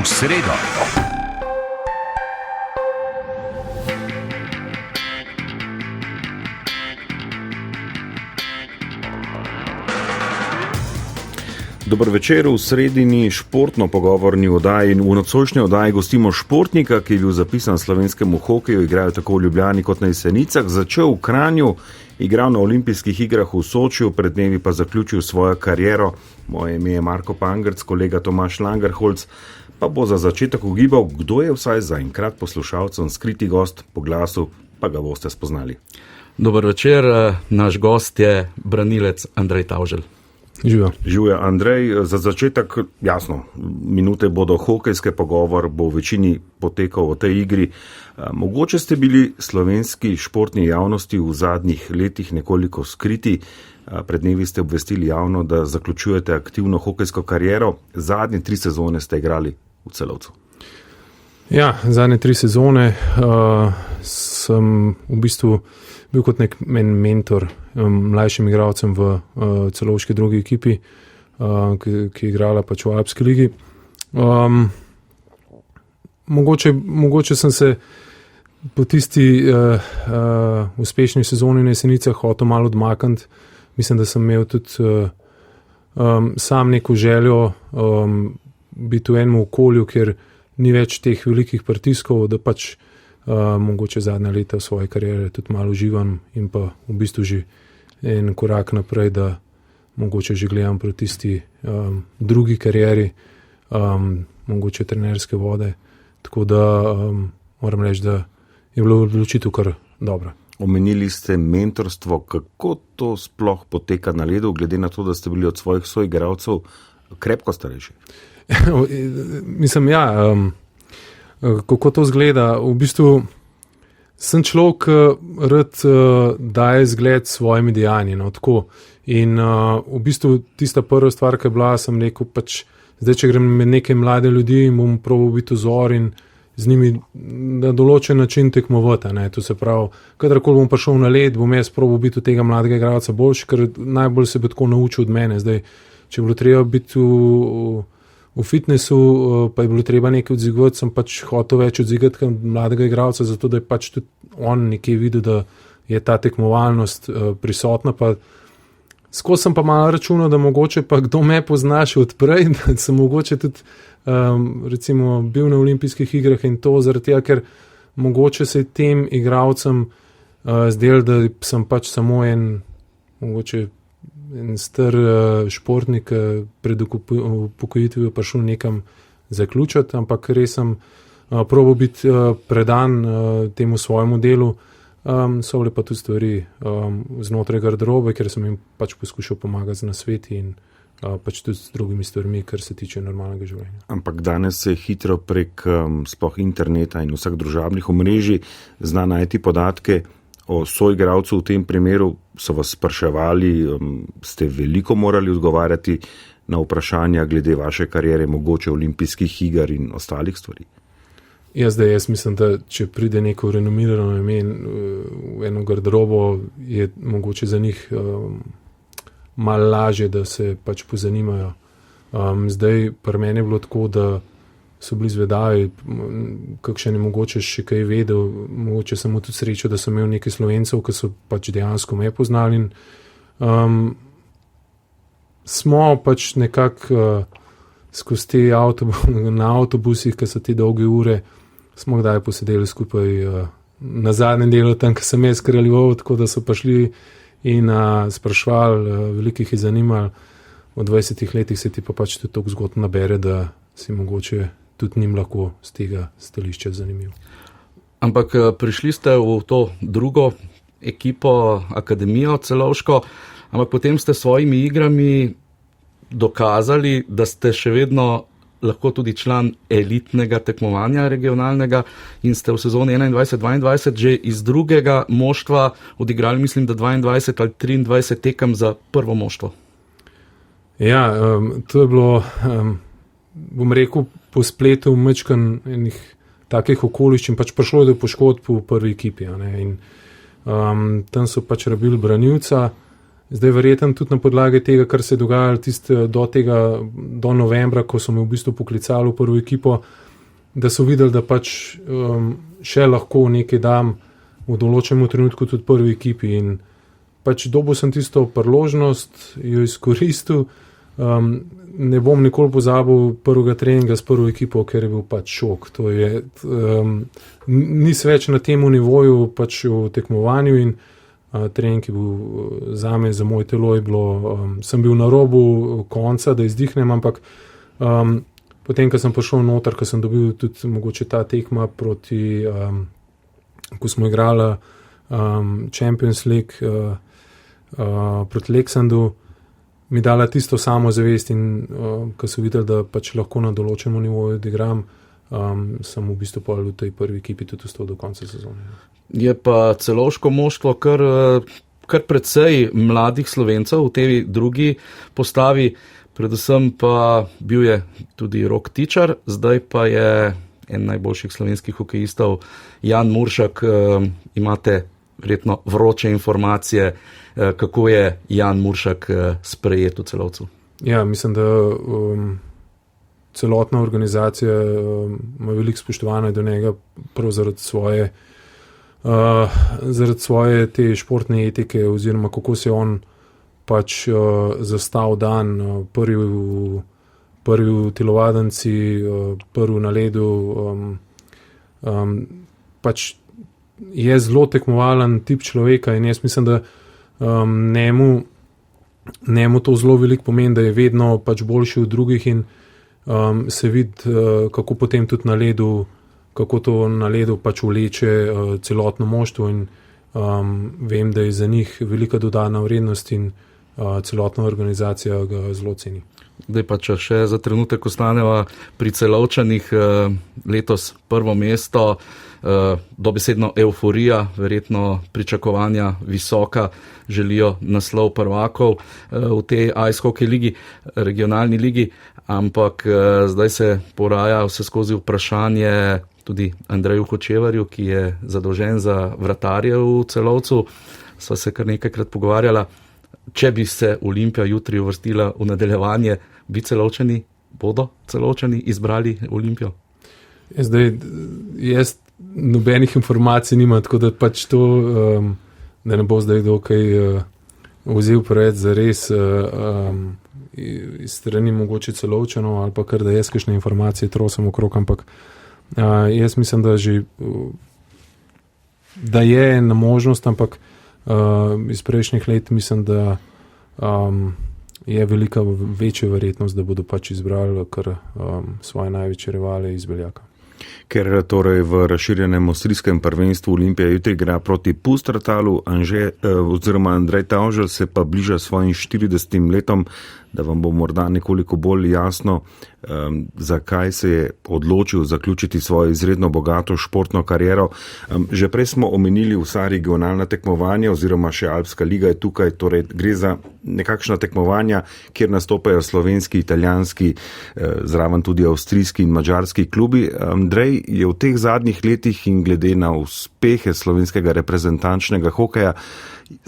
v sredo. Dober večer, v sredini športno pogovorni oddaji in v nocojšnji oddaji gostimo športnika, ki je bil zapisan slovenskemu hokeju, igrajo tako v Ljubljani kot na Jesenicah, začel v Kranju, igral na olimpijskih igrah v Sočiju, pred dnevi pa zaključil svojo kariero. Moje ime je Marko Pangrc, kolega Tomaž Langerholc pa bo za začetek ugibal, kdo je vsaj zaenkrat poslušalcem skriti gost, po glasu pa ga boste spoznali. Dober večer, naš gost je branilec Andrej Tavželj. Živijo, Andrej, za začetek, jasno, minute bodo hokejske, pogovor bo v večini potekal o tej igri. Mogoče ste bili slovenski športni javnosti v zadnjih letih nekoliko skriti. Pred dnevi ste obvestili javno, da zaključujete aktivno hokejsko kariero. Zadnje 3 sezone ste igrali v Celovcu. Ja, zadnje 3 sezone sem v bistvu bil kot nek mentor mlajšim igralcem v celovški drugi ekipi, ki je igrala pač v Alpski ligi. Mogoče sem se po tisti uspešni sezoni na Jesenicah hotel malo odmakniti. Mislim, da sem imel tudi sam neko željo biti v enem okolju, kjer ni več teh velikih pritiskov, da pač mogoče zadnja leta v svoji karieri tudi malo uživam in pa v bistvu že en korak naprej, da mogoče že gledam proti tisti drugi karieri, mogoče trenerske vode. Tako da moram reči, da je bilo odločitev kar dobra. Omenili ste mentorstvo, kako to sploh poteka na ledu, glede na to, da ste bili od svojih soigralcev krepko starejši? Mislim, ja, kako to izgleda? V bistvu sem človek, rad daje zgled s svojimi dejanji, no, tako. In v bistvu tista prva stvar, ki je bila, sem rekel, pač zdaj, če grem med neke mlade ljudi in bom probal biti vzor in z njimi na določen način tekmovati, ne. To se pravi, kadarkoli bom prišel na led, bom jaz probal biti od tega mladega igralca boljši, ker najbolj se bo tako naučil od mene. Zdaj, če je bilo treba biti v fitnessu, pa je bilo treba nekaj odzigati, sem pač hotel več odzigati kot mladega igralca, zato da je pač tudi on nekaj videl, da je ta tekmovalnost prisotna. Pa skozi sem pa malo računal, da mogoče pa kdo me pozna še odprej, da sem mogoče tudi recimo bil na olimpijskih igrah in to zaradi tega, ker mogoče se je tem igralcem zdel, da sem pač samo en star športnik pred upokojitvijo prišel nekam zaključiti, ampak res sem probal biti predan temu svojemu delu. So bile pa tudi stvari znotraj garderobe, ker sem jim pač poskušal pomagati z nasveti in pač tudi z drugimi stvarmi, kar se tiče normalnega življenja. Ampak danes se hitro prek sploh interneta in vseh družabnih omrežij zna najti podatke o soigralcu. V tem primeru so vas spraševali, ste veliko morali odgovarjati na vprašanja glede vaše kariere, mogoče olimpijskih iger in ostalih stvari? Ja, zdaj jaz mislim, da če pride neko renomirano ime v eno garderobo, je mogoče za njih malo lažje, da se pač pozanimajo. Zdaj pri meni je bilo tako, da so bili zvedavi, kakšen je mogoče še kaj vedel, mogoče samo tudi srečo, da sem imel nekaj Slovencev, ki so pač dejansko me poznali in smo pač nekako skozi te na avtobusih, ki so te dolge ure, smo kdaj posedeli skupaj na zadnjem delu tam, ki sem jaz kraljeval, tako da so prišli in sprašvali, veliko jih je zanimalo. V 20 letih se ti pa pač tudi toliko zgodb nabere, da si mogoče tudi njim lahko z tega stališča zanimiv. Ampak prišli ste v to drugo ekipo, akademijo celovško, ampak potem ste svojimi igrami dokazali, da ste še vedno lahko tudi član elitnega tekmovanja regionalnega in ste v sezoni 21-22 že iz drugega moštva odigrali, mislim, da 22 ali 23 tekem za prvo moštvo. Ja, to je bilo, bom rekel, po spletu mečkan enih takih okoliščin, pač prišlo je do poškodb v prvi ekipi, ne, in tam so pač rabili branilca Zdaj verjetno tudi na podlagi tega, kar se je dogajalo do novembra, ko so me v bistvu poklicali v prvo ekipo, da so videli, da pač še lahko nekaj dam v določenem trenutku tudi prvi ekipi in pač dobil sem tisto priložnost, jo izkoristil. Ne bom nikoli pozabil prvega treninga s prvo ekipo, ker je bil pač šok. To je, nis več na tem nivoju pač v tekmovanju in trening je bil zame, za moje telo je bilo, sem bil na robu konca, da izdihnem, ampak potem, ko sem prišel noter, ko sem dobil tudi mogoče ta tekma proti, ko smo igrali Champions League proti Leksandu, mi dala tisto samozavest in ko so videli, da pač lahko na določenem nivoju odigram, sem v bistvu pa v tej prvi ekipi tudi ostal do konca sezone. Je pa celovško moštvo kar precej mladih Slovencev v tej drugi postavi, predvsem pa bil je tudi Rok Tičar, zdaj pa je en najboljših slovenskih hokejistov Jan Muršak. Imate verjetno vroče informacije, kako je Jan Muršak sprejet v Celovcu? Ja, mislim, da celotna organizacija ima veliko spoštovanja do njega, prav zaradi svoje te športne etike oziroma kako se on pač zastal dan, prvi v telovadnici, prvi na ledu, pač je zelo tekmovalen tip človeka in jaz mislim, da njemu to zelo veliko pomeni, da je vedno pač boljši od drugih in se vidi, kako potem tudi na ledu, kako to na ledu pač vleče celotno moštvo in vem, da je za njih velika dodana vrednost in celotna organizacija ga zelo ceni. Zdaj pa če še za trenutek ostaneva pri Celovčanih, letos prvo mesto, dobesedno euforija, verjetno pričakovanja visoka, želijo naslov prvakov v tej ice hockey ligi, regionalni ligi, ampak zdaj se poraja vse skozi vprašanje tudi Andreju Hočevarju, ki je zadolžen za vratarje v Celovcu. Sva se kar nekajkrat pogovarjala. Če bi se Olimpija jutri uvrstila v nadaljevanje, bodo Celovčani izbrali Olimpijo? Zdaj, jaz nobenih informacij nima, tako da pač to, da ne bo zdaj dokaj vzel preveč za res iz strani mogoče Celovčanov ali pa kar da jaz kakšne informacije trosam okrog, ampak jaz mislim, da je ena možnost, ampak iz prejšnjih let mislim, da je velika večja verjetnost, da bodo pač izbrali kar svoje največje rivale iz Beljaka. Ker torej v razširjenem avstrijskem prvenstvu Olimpija jutri igra proti Pustertalu, Andrej Tavželj se pa bliža svojim 40 letom, da vam bo morda nekoliko bolj jasno, zakaj se je odločil zaključiti svojo izredno bogato športno kariero. Že prej smo omenili vsa regionalna tekmovanja oziroma še Alpska liga je tukaj, torej gre za nekakšna tekmovanja, kjer nastopajo slovenski, italijanski, zraven tudi avstrijski in madžarski klubi. Andrej, je v teh zadnjih letih in glede na uspehe slovenskega reprezentančnega hokeja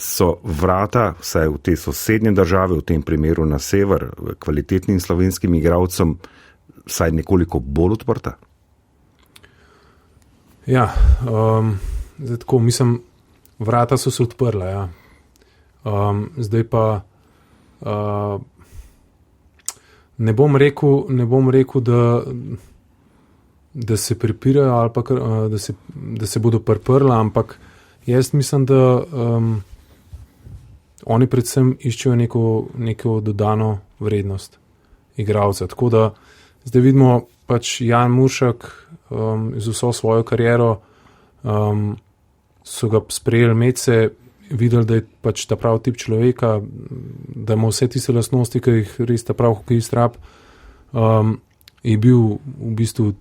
so vrata, vsaj v te sosednje države, v tem primeru na sever, kvalitetnim slovenskim igralcem, vsaj nekoliko bolj odprta? Ja, zdaj tako, mislim, vrata so se odprla, ja. Zdaj pa ne bom rekel, da se pripirajo ali pa da se bodo priprla, ampak jaz mislim, da oni predvsem iščejo neko dodano vrednost igralca. Tako da zdaj vidimo pač Jan Muršak z vso svojo kariero so ga sprejeli medse, videli, da je pač ta prav tip človeka, da ima vse tiste lastnosti, ki jih res ta prav hokejist rab, je bil v bistvu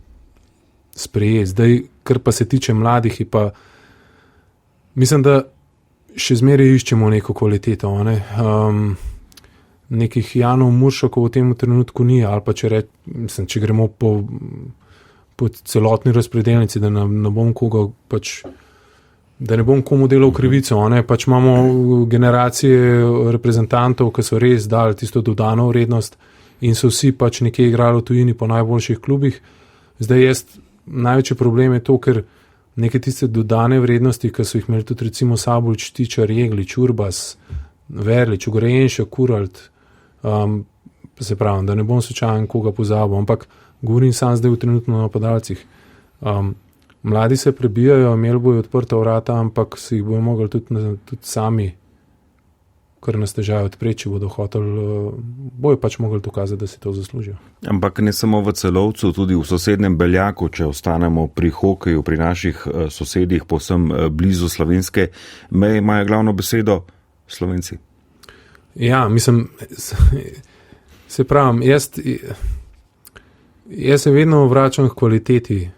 sprejet. Zdaj, kar pa se tiče mladih, je pa mislim, da še zmeraj iščemo neko kvaliteto. Ne? Nekih Janov Muršakov v tem trenutku ni, ali pa če gremo po celotni razpredelnici, da ne bom koga pač da ne bom komu delal krivico, pač imamo generacije reprezentantov, ki so res dali tisto dodano vrednost in so vsi pač nekje igrali v tujini po najboljših klubih. Zdaj največji problem je to, ker neke tiste dodane vrednosti, ki so jih imeli tudi recimo Sabolč, Tičar, Jeglič, Urbas, Verlič, Ugrajenša, Kuralt, se pravim, da ne bom slučajen koga pozabil, ampak govorim sam zdaj v trenutno napadalcih. Mladi se prebijajo, imeli bojo odprta vrata, ampak si jih bojo mogli tudi sami kar nas težave odpreči, bodo hoteli, bojo pač mogli dokazati, da si to zaslužijo. Ampak ne samo v Celovcu, tudi v sosednjem Beljaku, če ostanemo pri hokeju, pri naših sosedih, povsem blizu slovenske meje, imajo glavno besedo Slovenci. Ja, mislim, se pravim, jaz se vedno vračam k kvaliteti.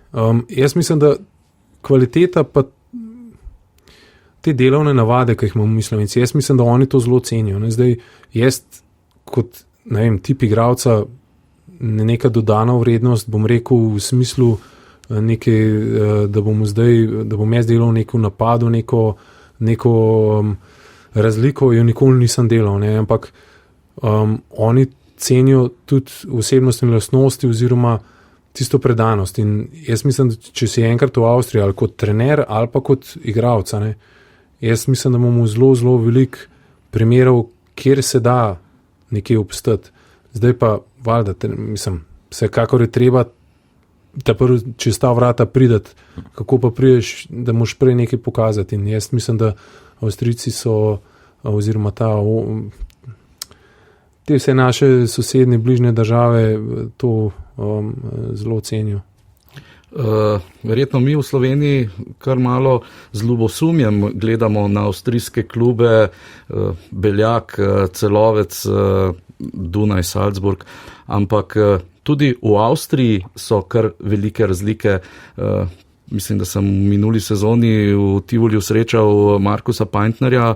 Jaz mislim, da kvaliteta pa te delovne navade, ki jih imamo mi Slovenci, jaz mislim, da oni to zelo cenijo. Zdaj, jaz kot, tip igralca, neka dodana vrednost, bom rekel v smislu da bom jaz delal neko napadu, neko razliko, jo nikoli nisem delal, ampak oni cenijo tudi osebnostne lastnosti oziroma tisto predanost. In jaz mislim, da če si enkrat v Avstriji ali kot trener ali pa kot igralca, jaz mislim, da imamo zelo, zelo veliko primerov, kjer se da nekje obstati. Zdaj pa, valjda, vsekakor je treba čez ta vrata prideti, kako pa prideš, da moš prej nekaj pokazati. In jaz mislim, da Avstrijci so, oziroma te vse naše sosednje, bližnje države to zelo cenijo. Verjetno mi v Sloveniji kar malo z ljubosumjem gledamo na avstrijske klube, Beljak, Celovec, Dunaj, Salzburg, ampak tudi v Avstriji so kar velike razlike. Mislim, da sem v minuli sezoni v Tivoliju srečal Markusa Pajntnerja,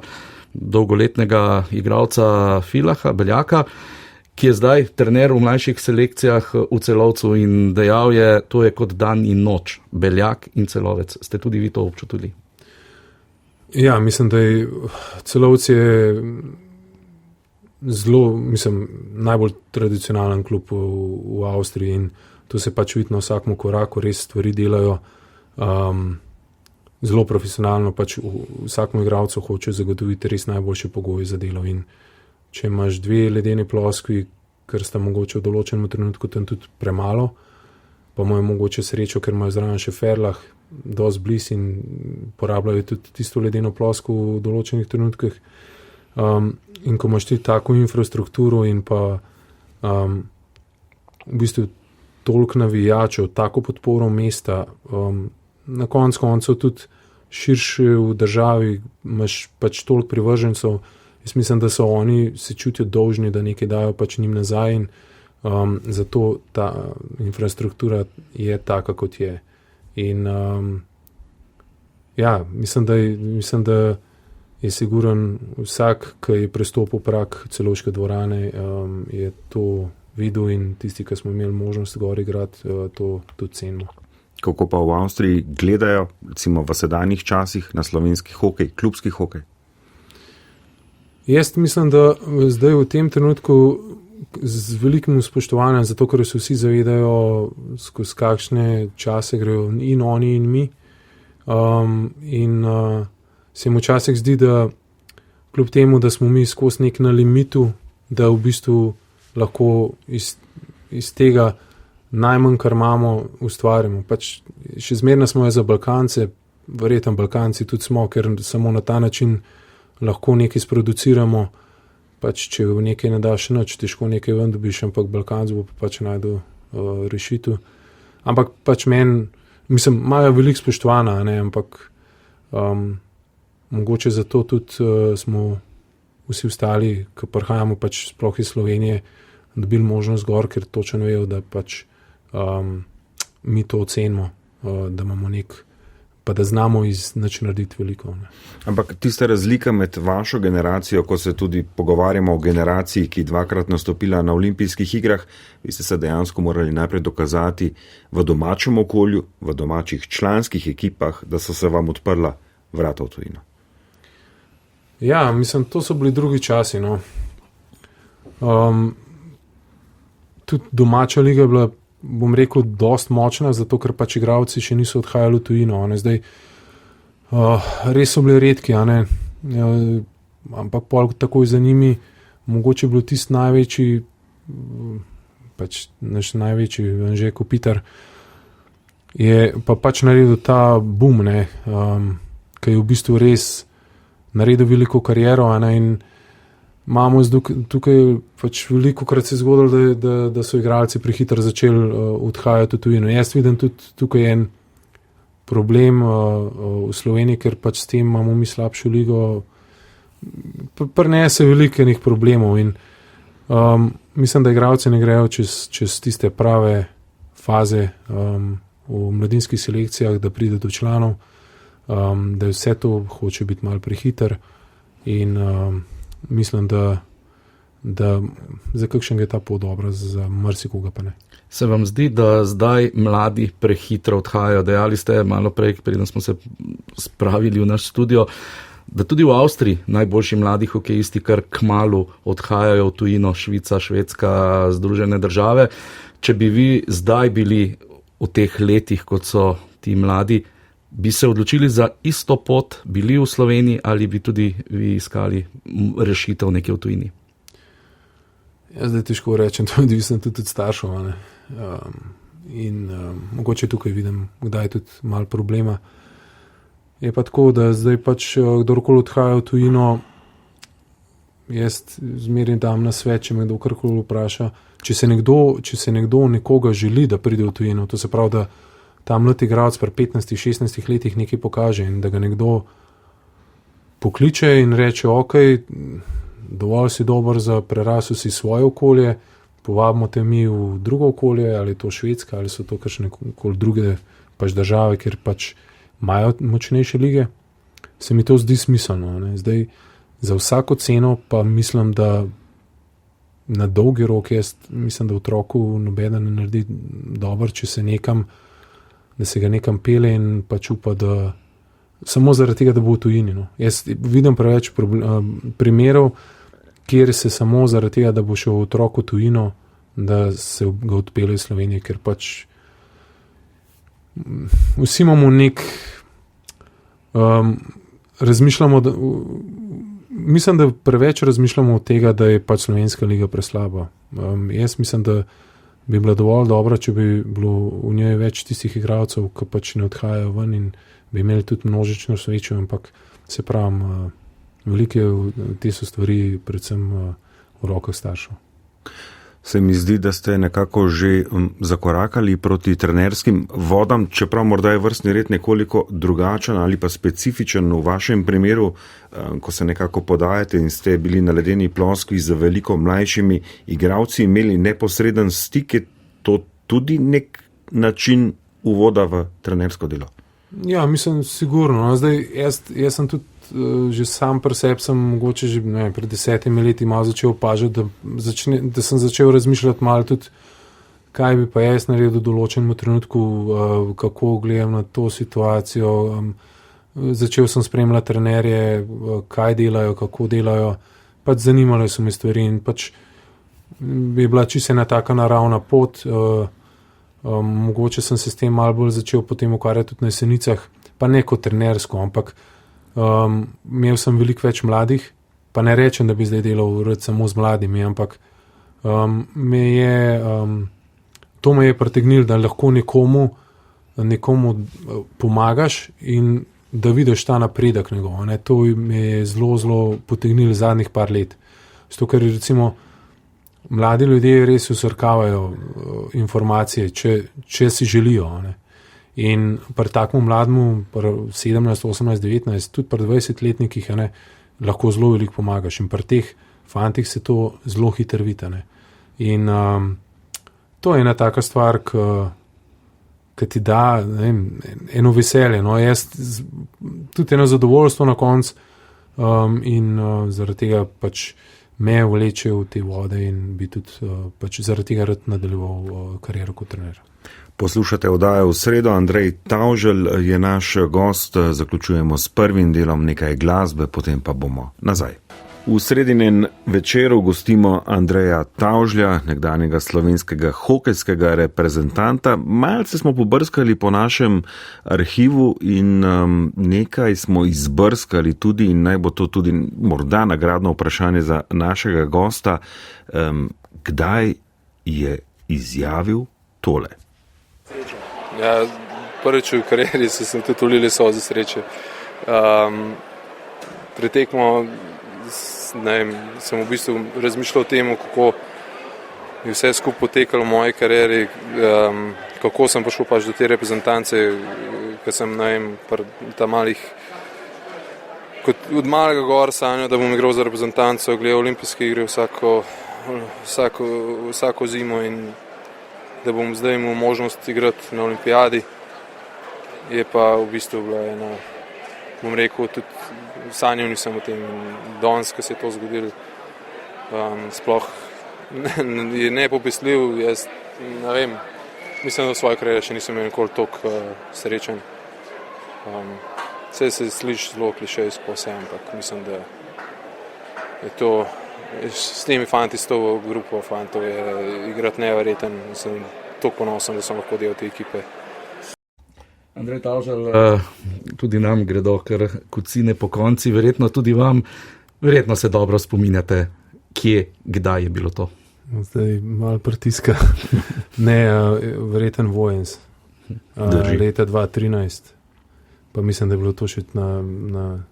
dolgoletnega igralca Filaha, Beljaka, ki je zdaj trener v mlajših selekcijah v Celovcu in dejal je, to je kot dan in noč, Beljak in Celovec. Ste tudi vi to občutili? Ja, mislim, da je Celovec je zelo, najbolj tradicionalen klub v Avstriji in to se pač vidi na vsakem koraku, res stvari delajo zelo profesionalno, pač vsakemu igralcu hoče zagotoviti res najboljše pogoje za delo. In če imaš 2 ledene ploskvi, ker sta mogoče v določenem trenutku tam tudi premalo, pa imajo mogoče srečo, ker imajo zraven še Ferlah, dosti blizu in porabljajo tudi tisto ledeno plosko v določenih trenutkih. In ko imaš ti tako infrastrukturo in pa v bistvu toliko navijačev, tako podporo mesta, na koncu tudi širše v državi, imaš pač toliko privržencev. Jaz mislim, da so oni se čutijo dolžni, da nekaj dajo pač njim nazaj in zato ta infrastruktura je taka, kot je. In ja, mislim, da je siguren vsak, ki je prestopil prag celovške dvorane, je to videl in tisti, ki smo imeli možnost gor igrati, to tudi cenimo. Kako pa v Avstriji gledajo, recimo v sedanjih časih, na slovenski hokej, klubski hokej? Jaz mislim, da zdaj v tem trenutku z velikim spoštovanjem, zato ker se vsi zavedajo, skozi kakšne čase grejo in oni in mi. Se jim včasih zdi, da kljub temu, da smo mi skozi nek na limitu, da v bistvu lahko iz tega najmanj, kar imamo, ustvarjamo. Pač še zmerno smo za Balkance, verjetno Balkanci tudi smo, ker samo na ta način lahko nekaj sproduciramo, pač če v nekaj ne daš nič, težko nekaj ven dobiš, ampak Balkanci bo pač najdel rešitev. Ampak pač imajo veliko spoštovanja, ampak mogoče zato tudi smo vsi ostali, ki prihajamo pač sploh iz Slovenije, dobili možnost gor, ker točno vejo, da pač mi to ocenimo, da imamo pa da znamo iz nič narediti veliko. Ampak tista razlika med vašo generacijo, ko se tudi pogovarjamo o generaciji, ki 2-krat nastopila na olimpijskih igrah, vi ste se dejansko morali najprej dokazati v domačem okolju, v domačih članskih ekipah, da so se vam odprla vrata v tujino? Ja, mislim, to so bili drugi časi. No. Tudi domača liga je bila, bom rekel, dost močna, zato ker pač igralci še niso odhajali v tujino. Zdaj, res so bili redki, ampak pol takoj za njimi, mogoče je bilo tisti največji, pač naš največji, Anže Kopitar, je pa pač naredil ta boom, ki je v bistvu res naredil veliko kariero, in imamo tukaj pač veliko krat se zgodilo, da so igralci prehitro začeli odhajati v tujino. Jaz vidim tudi tukaj en problem v Sloveniji, ker pač s tem imamo mi slabšo ligo, prinese veliko enih problemov in mislim, da igralci ne grejo čez tiste prave faze v mladinskih selekcijah, da pride do članov, da je vse to hoče biti malo prehiter in mislim, da za kakšnega je ta pot dobra, za marsikoga pa ne. Se vam zdi, da zdaj mladi prehitro odhajajo? Dejali ste malo prej, preden smo se spravili v naš studio, da tudi v Avstriji najboljši mladi hokejisti kar kmalu odhajajo v tujino, Švica, Švedska, Združene države. Če bi vi zdaj bili v teh letih, kot so ti mladi, bi se odločili za isto pot, bili v Sloveniji ali bi tudi vi iskali rešitev nekje v tujini? Jaz zdaj težko rečem, to je odvisno tudi od staršev. Mogoče tukaj vidim, kdaj je tudi malo problema. Je pa tako, da zdaj pač kdorkoli odhaja v tujino, jaz zmeraj dam na svet, če me kdo karkoli vpraša, če se nekdo nekoga želi, da pride v tujino, to se pravi, da ta mlad igralec pri 15-16 letih nekaj pokaže in da ga nekdo pokliče in reče, ok, dovolj si dober za prerasel si svoje okolje, povabimo te mi v drugo okolje, ali je to Švedska, ali so to kakšne druge pač države, kjer pač imajo močnejše lige, se mi to zdi smiselno. Zdaj, za vsako ceno pa mislim, da na dolgi rok mislim, da otroku nobeden ne naredi dobro, če se nekam, da se ga nekam pele in pač upa, da samo zaradi tega, da bo v tujini. Jaz vidim preveč primerov, kjer se samo zaradi tega, da bo šel otrok v tujino, da se ga odpelje iz Slovenije, ker pač vsi imamo razmišljamo, mislim, da preveč razmišljamo od tega, da je pač slovenska liga preslaba. Jaz mislim, da bi bila dovolj dobra, če bi bilo v njej več tistih igralcev, ki pač ne odhajajo ven in bi imeli tudi množično srečo, ampak se pravim, velike te so stvari predvsem v rokah staršev. Se mi zdi, da ste nekako že zakorakali proti trenerskim vodam, čeprav morda je vrstni red nekoliko drugačen ali pa specifičen v vašem primeru, ko se nekako podajate in ste bili na ledeni ploskvi z veliko mlajšimi igralci, imeli neposreden stik, je to tudi nek način uvoda v trenersko delo? Ja, mislim, sigurno. Zdaj, jaz sem tudi že sam pri sebi sem mogoče že pred 10 leti malo začel opažati, da sem začel razmišljati malo tudi, kaj bi pa jaz naredil v določenem trenutku, kako gledam na to situacijo. Začel sem spremljati trenerje, kaj delajo, kako delajo, pač zanimale so me stvari in pač bi bila čisto ena taka naravna pot. Mogoče sem se s tem malo bolj začel potem ukvarjati tudi na Jesenicah, pa ne kot trenersko, ampak imel sem veliko več mladih, pa ne rečem, da bi zdaj delal samo z mladimi, ampak to me je pritegnilo, da lahko nekomu pomagaš in da vidiš ta napredek njegov. To me je zelo, zelo potegnilo zadnjih par let. Zato, ker recimo mladi ljudje res usrkavajo informacije, če si želijo. In pri takem mlademu, pri 17, 18, 19, tudi pri 20-letnikih, lahko zelo veliko pomagaš. In pri teh fantih se to zelo hitro vidi. In to je ena taka stvar, ki ti da eno veselje. Tudi eno zadovoljstvo na koncu in zaradi tega pač me vleče v te vode in bi tudi pač zaradi tega rad nadaljeval kariero kot trener. Poslušate oddajo v sredo, Andrej Tavželj je naš gost, zaključujemo s prvim delom nekaj glasbe, potem pa bomo nazaj. V sredinem večeru gostimo Andreja Tavžlja, nekdanjega slovenskega hokejskega reprezentanta. Malce smo pobrskali po našem arhivu in nekaj smo izbrskali tudi, in naj bo to tudi morda nagradno vprašanje za našega gosta, kdaj je izjavil tole. Ja, prvič v karieri sem tudi ulili solze sreče. Pretekmo, sem v bistvu razmišljal o tem, kako je vse skupaj potekalo v moji karieri, kako sem prišel pač do te reprezentance, ker sem tam malih, kot od malega gor sanjal, da bom igral za reprezentanco, gledal olimpijske igre vsako zimo in da bom zdaj imel možnost igrati na olimpijadi. Je pa v bistvu bila ena, bom rekel, tudi sanjal nisem o tem. Danes, ko se je to zgodilo, sploh je nepopisljiv. Jaz ne vem, mislim, da v svoji karieri še nisem imel nikoli toliko srečen. Vse se sliši zelo klišejsko vse, ampak mislim, da je to s temi fanti, s to grupo fantov je igrati neverjeten. Sem toliko ponosen, da sem lahko del te ekipe. Andrej Tavželj, tudi nam gredo kar kocine po konci, verjetno tudi vam, verjetno se dobro spominjate, kje, kdaj je bilo to? Zdaj malo pritiska. Ne, verjeten Vojens. Leta 2013. Pa mislim, da je bilo to še na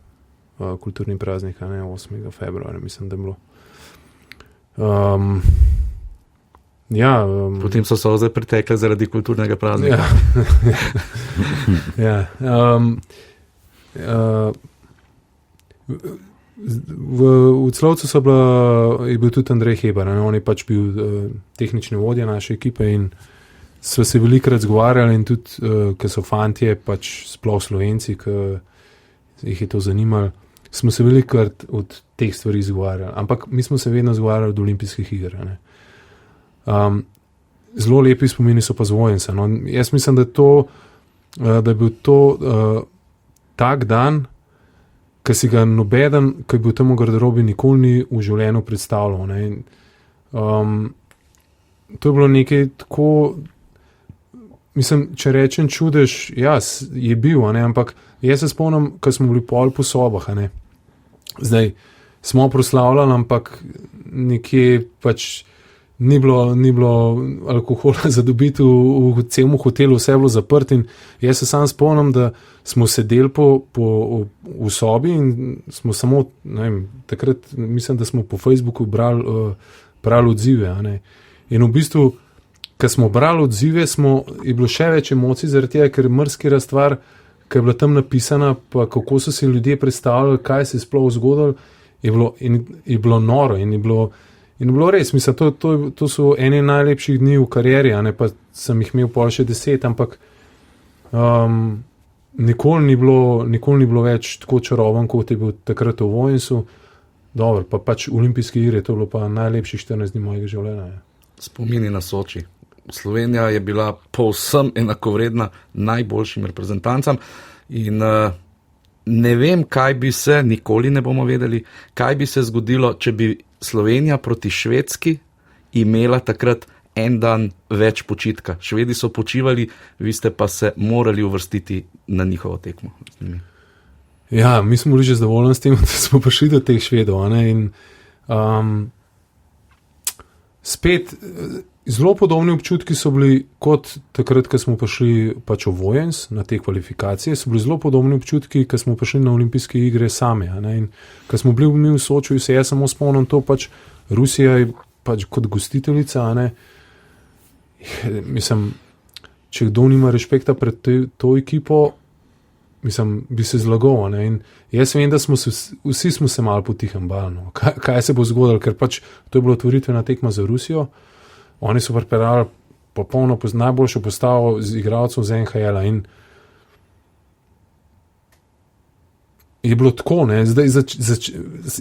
kulturni praznik, 8. februarja, mislim, da je bilo. Potem so solze pretekle zaradi kulturnega praznika. V Celovcu je bil tudi Andrej Hebar, on je pač bil tehnični vodja naše ekipe in so se velikokrat zgovarjali in tudi, ker so fantje, pač sploh Slovenci, ki jih je to zanimalo, smo se velikokrat od teh stvari zgovarjali, ampak mi smo se vedno zgovarjali od olimpijskih iger. Zelo lepi spomini so pa z Vojensa. No. Jaz mislim, da je bil to tak dan, ki si ga nobeden, ki je bil tam v garderobi, nikoli ni v življenju predstavljal. Ne. To je bilo nekaj tako, mislim, če rečem čudež, je bil, ampak jaz se spomnim, ko smo bili pol po sobah. Zdaj smo proslavljali, ampak nekje pač ni bilo alkohola za dobiti v celem hotelu, vse je bilo zaprt in jaz se sam spomnim, da smo sedeli v sobi in smo samo, takrat mislim, da smo po Facebooku brali odzive. In v bistvu, ko smo brali odzive, je bilo še več emocij, zaradi tega, ker marsikera stvar, ki je bila tam napisana, pa kako so si ljudje predstavljali, kaj se je sploh zgodilo, je bilo noro in je bilo res. Mislim, to so eni najlepših dni v karieri, pa sem jih imel pol še 10, ampak nikoli ni bilo več tako čaroben, kot je bil takrat v Vojensu. Dobro, pa pač olimpijske igre, to je bilo pa najlepših 14 dni mojega življenja. Spomini na Soči. Slovenija je bila povsem enakovredna najboljšim reprezentancam in ne vem, kaj bi se, nikoli ne bomo vedeli, kaj bi se zgodilo, če bi Slovenija proti Švedski imela takrat en dan več počitka. Švedi so počivali, vi ste pa se morali uvrstiti na njihovo tekmo. Ja, mi smo bili že zadovoljni s tem, da smo prišli do teh Švedov. In spet zelo podobni občutki so bili kot takrat, ko smo prišli pač v Vojens na te kvalifikacije, so bili zelo podobni občutki, ko smo prišli na olimpijske igre same. In ko smo bili mi v Soču, se jaz samo spomnim to, pač Rusija je pač kot gostiteljica. Mislim, če kdo nima respekta pred to ekipo, mislim, bi se zlagal. In jaz vem, da vsi smo se malo potihem bali. Kaj se bo zgodilo, ker pač to je bilo otvoritvena tekma za Rusijo. Oni so pripeljali popolno najboljšo postavo z igralcev z NHL-a in je bilo tako. Zdaj,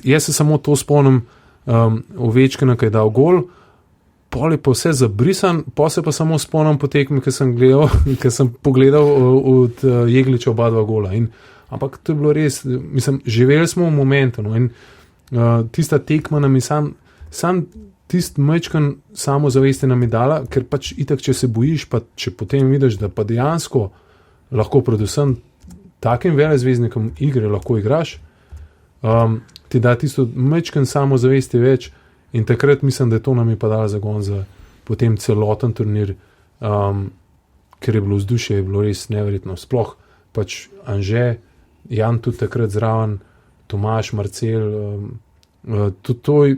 jaz se samo to spomnim, Ovečkina, ki je dal gol, pol je pa vse zabrisan, pa se pa samo spomnim po tekmi, ki sem pogledal od Jegliča oba dva gola. Ampak to je bilo res, mislim, živeli smo v momentu, no, in tista tekma nam je sam tist mečkan samozavesti nam je dala, ker pač itak, če se bojiš, pa če potem vidiš, da pa dejansko lahko predvsem takim velezvezdnikom igre lahko igraš, ti da tisto mečkan samozavesti več in takrat mislim, da to nam je pa dala zagon za potem celoten turnir, ker je bilo vzdušje, je bilo res neverjetno. Sploh pač Anže, Jan tudi takrat zraven, Tomaž, Marcel, to je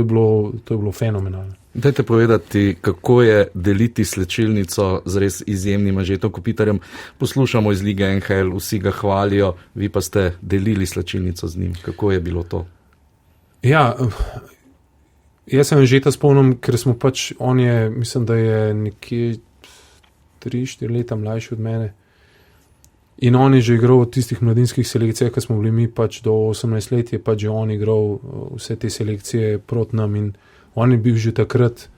bilo fenomenalno. Dajte povedati, kako je deliti slčilnico z res izjemnim Anžetom Kopitarjem. Poslušamo iz lige NHL, vsi ga hvalijo, vi pa ste delili slčilnico z njim. Kako je bilo to? Ja, jaz sem Anžeta spomnim, ker smo pač, on je, mislim, da je nekje 3-4 leta mlajši od mene. In on je že igral v tistih mladinskih selekcijah, ko smo bili mi pač do 18 let, je pač že on igral vse te selekcije proti nam in on je bil že takrat,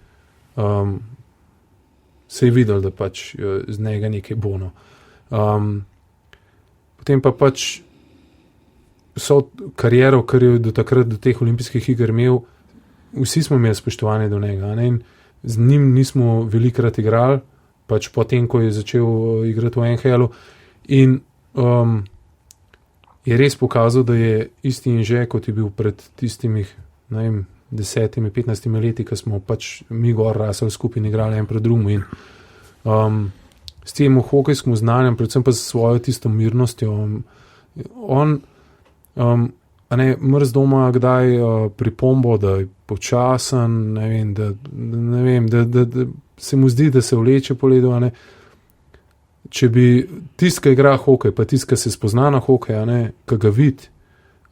se je videl, da pač z njega nekaj bono. Potem pa pač so kariero, kar je do takrat, do teh olimpijskih iger imel, vsi smo imeli spoštovanje do njega, ne? In z njim nismo velikrat igrali, pač potem, ko je začel igrati v NHL-u. In je res pokazal, da je isti Anže, kot je bil pred tistimi, ne vem, 10-15 leti, ko smo pač mi gor rasli skupaj in igrali en pred drugim. In s tem hokejskim znanjem, predvsem pa s svojo tisto mirnostjo, on mrz doma kdaj pripombo, da je počasen, da se mu zdi, da se vleče po ledu, a ne. Če bi tist, ki igra hokej, pa tist, ki se spozna na hokej, ki ga vidi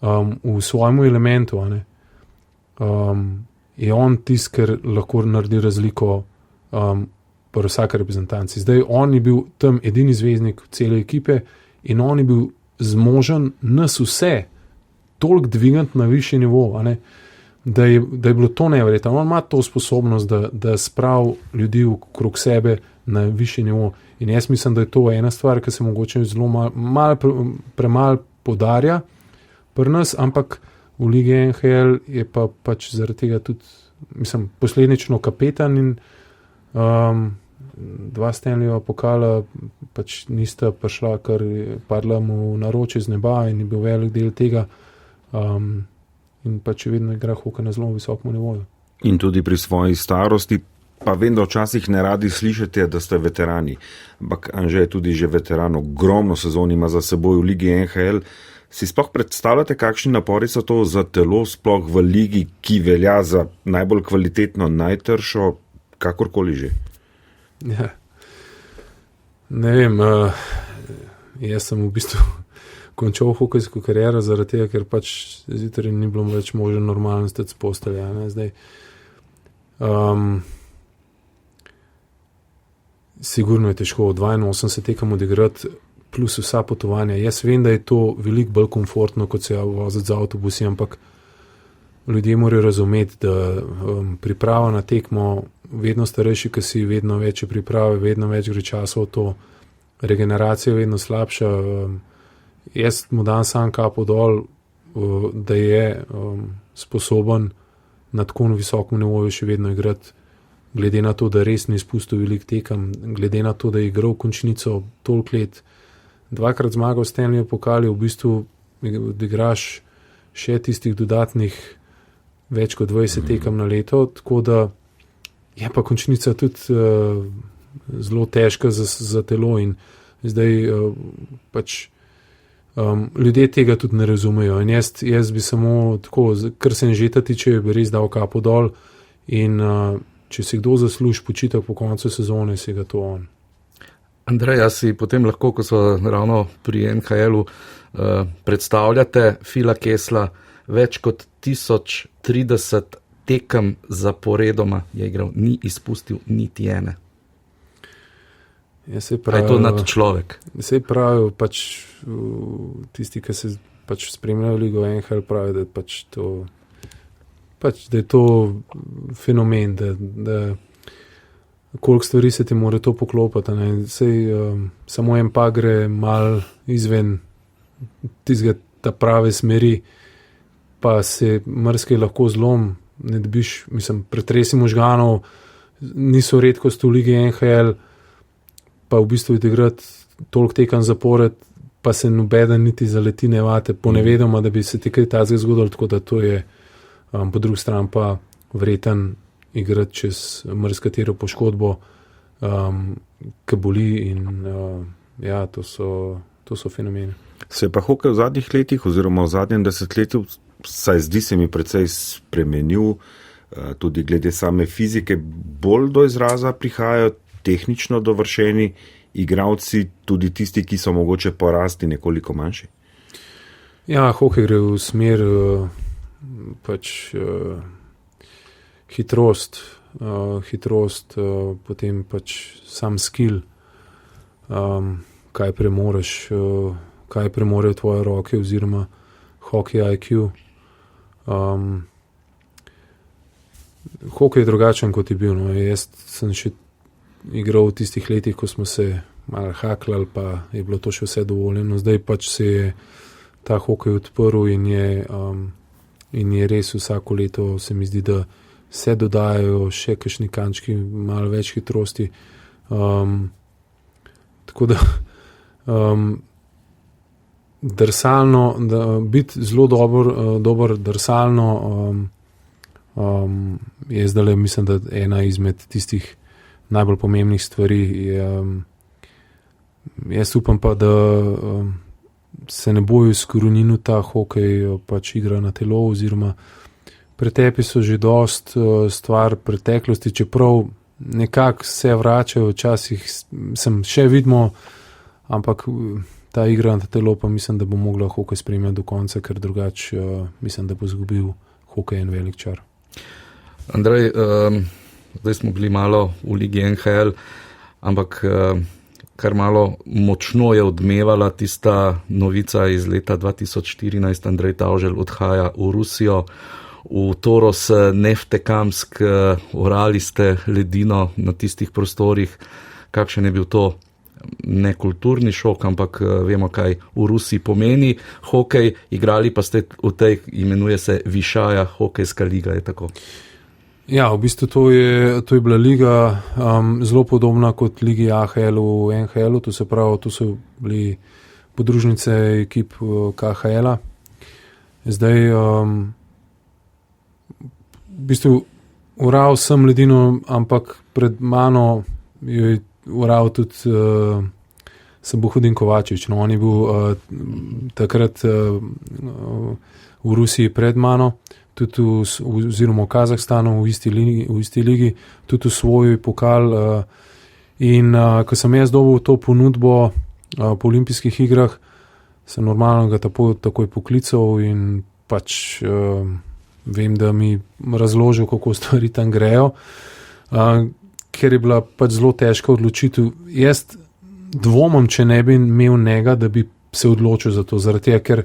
v svojem elementu, je on tist, ker lahko naredi razliko pri vsaki reprezentanci. Zdaj, on je bil tam edini zvezdnik cele ekipe in on je bil zmožen nas vse toliko dvigati na višji nivo, da je bilo to neverjetno. On ima to sposobnost, da spravi ljudi okrog sebe na višji nivo. In jaz mislim, da je to ena stvar, ki se mogoče zelo premalo poudarja pri nas, ampak v lige NHL je pa pač zaradi tega tudi, mislim, posledično kapetan in 2 Stanleyjeva pokala pač nista prišla, kar padla mu na roče z neba in je bil velik del tega in pač vedno igra hokej na zelo visokem nivoju. In tudi pri svoji starosti, pa vem, da včasih ne radi slišite, da ste veterani. Ampak Anže je tudi že veteran, ogromno sezon ima za seboj v ligi NHL. Si sploh predstavljate, kakšni napori so to za telo, sploh v ligi, ki velja za najbolj kvalitetno, najtršo, kakorkoli že? Ja. Ne vem, jaz sem v bistvu končal hokejsko kariero zaradi tega, ker pač zjutraj ni bilo več možno normalno stati s postelja. Zdaj, sigurno je težko 82 tekem odigrati plus vsa potovanja. Jaz vem, da je to veliko bolj komfortno, kot se voziti z avtobusi, ampak ljudje morajo razumeti, da priprava na tekmo, vedno starejši, ki si, vedno večje priprave, vedno več gre časa v to, regeneracija je vedno slabša. Jaz mu dam sam kapo dol, da je sposoben na tako visokem nivoju še vedno igrati, glede na to, da res ni izpustil velik tekem, glede na to, da je igral končnico toliko let, 2-krat zmagal Stanleyjev pokal, v bistvu odigraš še tistih dodatnih več kot 20 tekem na leto, tako da je pa končnica tudi zelo težka za telo in zdaj pač ljudje tega tudi ne razumejo in jaz bi samo tako, kar se Anžeta tiče, bi res dal kapo dol in če si kdo zasluži počitek po koncu sezone, si ga to on. Andrej, si potem lahko, ko so ravno pri NHL-u, predstavljate Phila Kessla, več kot 1030 tekem zaporedoma je igral, ni izpustil niti ene. Ja, pravi, je to nad človek? Se pravi, pač tisti, ki se pač spremljajo ligo NHL, pravi, da pač to pač, da je to fenomen, da koliko stvari se ti mora to poklopiti. Samo en pa gre mal izven tistega ta prave smeri, pa se mrske lahko zlom, ne dobiš, pretresi možganov, niso redkost v ligi NHL, pa v bistvu odigrati toliko tekem zapored, pa se nobeden niti zaleti ne vate, ponevedoma, da bi se ti kaj takega zgodilo, tako da to je po drugi strani pa vreten igrati čez mrzkatero poškodbo, ki boli in to so fenomeni. Se je pa hokej v zadnjih letih oziroma v zadnjem desetletju, saj zdi se mi precej spremenil, tudi glede same fizike, bolj do izraza prihajajo tehnično dovršeni igralci, tudi tisti, ki so mogoče porasti nekoliko manjši? Ja, hokej gre v smer hitrost, potem pač sam skill, kaj premoreš, kaj premorejo tvoje roke oziroma hokej IQ. Hokej je drugačen, kot je bil. No. Jaz sem še igral v tistih letih, ko smo se malo haklali, pa je bilo to še vse dovoljeno. Zdaj pač se je ta hokej odprl in je res vsako leto, se mi zdi, da se dodajajo še kakšni kančki, malo več hitrosti. Tako da drsalno, biti zelo dober drsalno je zdaj, mislim, da ena izmed tistih najbolj pomembnih stvari. Jaz upam pa, da se ne bojo izkoreninil ta hokej pač igra na telo, oziroma pretepi so že dost stvar preteklosti, čeprav nekako se vračajo, včasih sem še vidimo, ampak ta igra na telo pa mislim, da bo mogla hokej spremljati do konca, ker drugače mislim, da bo izgubil hokej en velik čar. Andrej, zdaj smo bili malo v ligi NHL, ampak kar malo močno je odmevala tista novica iz leta 2014, Andrej Tavželj odhaja v Rusijo, v Toros Neftekamsk, orali ste ledino na tistih prostorih. Kakšen je bil to ne kulturni šok, ampak vemo, kaj v Rusiji pomeni hokej, igrali pa ste v tej, imenuje se Višaja hokejska liga, je tako? Ja, v bistvu to je bila liga zelo podobna kot ligi AHL v NHL-u, to se pravi, to so bili podružnice ekip KHL-a. Zdaj, v bistvu ural sem ledino, ampak pred mano je ural tudi Sabuhudin Kovačevič. No, on je bil takrat v Rusiji pred mano, tudi oziroma v Kazahstanu v isti ligi, tudi v svoj pokal. In ko sem jaz dobil to ponudbo po olimpijskih igrah, sem normalno ga takoj poklical in pač vem, da mi razložil, kako stvari tam grejo, ker je bila pač zelo težka odločitev. Jaz dvomim, če ne bi imel njega, da bi se odločil za to, zaradi tega, ker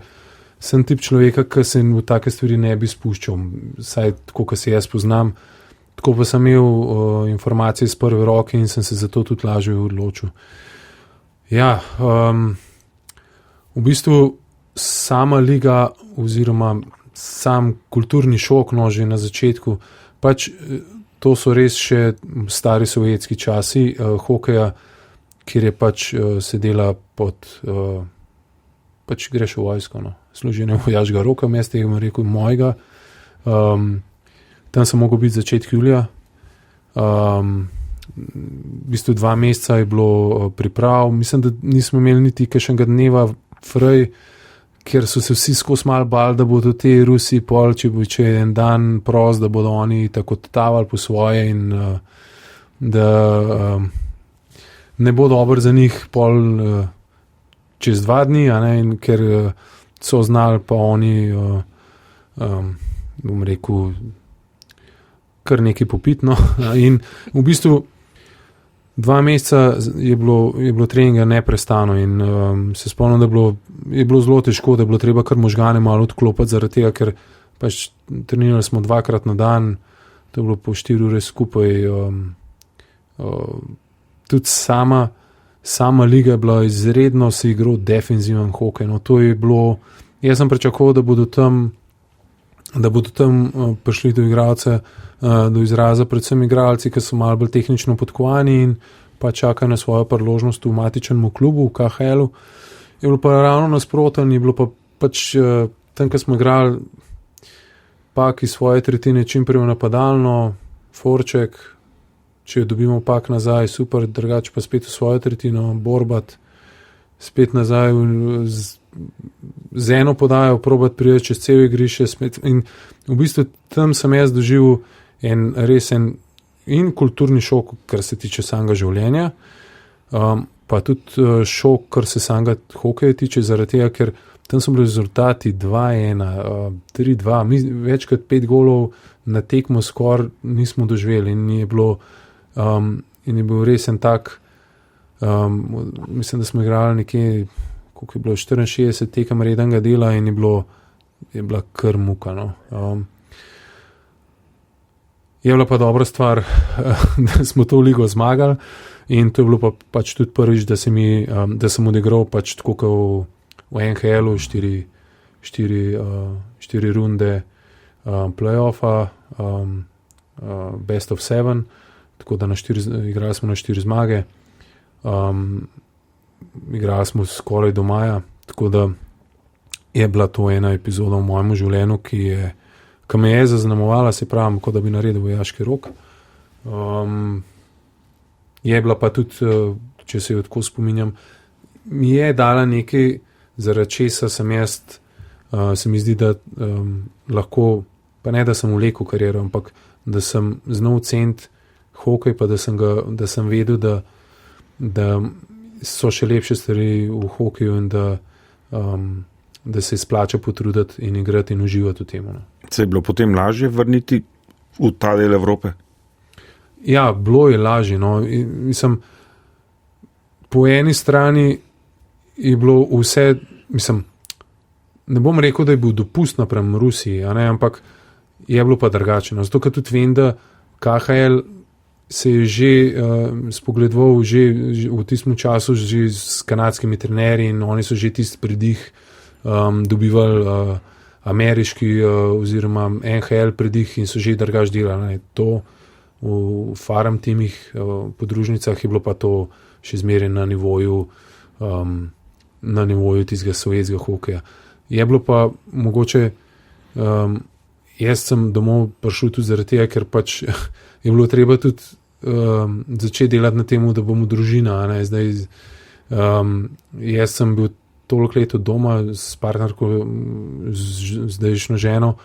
sem tip človeka, ki se v take stvari ne bi spuščal, saj tako, ko se jaz poznam, tako pa sem imel informacije iz prve roke in sem se zato tudi lažje odločil. Ja, v bistvu sama liga oziroma sam kulturni šok, no, že na začetku, pač to so res še stari sovjetski časi hokeja, kjer je pač sedela pod, pač greš v vojsko, no. Služenje vojaškega roka, jaz tega rekel mojega. Tam sem mogel biti začetek julija. V bistvu 2 meseca je bilo priprav. Mislim, da nismo imeli niti kakšnega dneva frej, ker so se vsi skozi malo bali, da bodo te Rusi pol, če je en dan prost, da bodo oni tako totavali po svoje in da ne bo dobro za njih pol čez 2 dni, a ne, in ker so znali pa oni, bom rekel, kar nekaj popitno. In v bistvu 2 meseca je bilo treninga neprestano in se spomnim, da je bilo zelo težko, da je bilo treba kar možgane malo odklopiti, zaradi tega, ker pač trenirali smo 2-krat na dan, to je bilo po 4 ure skupaj. Tudi sama liga je bila izredno, se igral defenziven hokej. No, to je bilo, jaz sem pričakoval, da bodo tam prišli do igralce, do izraza predvsem igralci, ki so malo bolj tehnično podkovani in pa čakajo na svojo priložnost v matičnem klubu, v KHL-u. Je bilo pa ravno nasprotno, je bilo pa pač tam, ko smo igrali pak iz svoje tretjine čim prej napadalno, forček, če jo dobimo pak nazaj, super, drugače pa spet v svojo tretjino, borbat, spet nazaj z eno podajo, probat priti čez cel igrišče in v bistvu tam sem jaz doživel en in kulturni šok, kar se tiče samega življenja, pa tudi šok, kar se samega hokeja tiče, zaradi tega, ker tam so bili rezultati 2-1, 3-2, več kot 5 golov na tekmo skoraj nismo doživeli in je bil res en tak, mislim, da smo igrali nekje, koliko je bilo, 64 tekem rednega dela in je bila kar muka. No. Je bila pa dobra stvar, da smo to ligo zmagali in to je bilo pa pač tudi prvič, da sem odigral pač tako kot v NHL-u 4 runde play-offa, best of 7, tako da igrali smo na 4 zmage, igrali smo skoraj do maja, tako da je bila to ena epizoda v mojem življenju, ki me je zaznamovala, se pravim, kot da bi naredil vojaški rok. Je bila pa tudi, če se jo tako spominjam, mi je dala nekaj, zaradi česa sem jaz, se mi zdi, da lahko, pa ne da sem vlekel kariero, ampak da sem znal ceniti hokej, pa da sem vedel, da so še lepše stvari v hokeju in da se splača potruditi in igrati in uživati v tem. No. Se je bilo potem lažje vrniti v ta del Evrope? Ja, bilo je lažje. No. Mislim, po eni strani je bilo vse, mislim, ne bom rekel, da je bil dopust napram Rusiji, ampak je bilo pa drugače. No. Zato, ker tudi vem, da KHL se je že spogledoval že v tistem času že s kanadskimi trenerji in oni so že tisti pridih dobivali ameriški oziroma NHL pridih in so že drugač delali. To v farm timih, podružnicah je bilo pa to še zmeraj na nivoju tistega sovjetskega hokeja. Je bilo pa mogoče, jaz sem domov prišel tudi zaradi tega, ker pač je bilo treba tudi začeti delati na tem, da bomo družina. Zdaj, jaz sem bil toliko let od doma s partnerko, zdajšnjo ženo.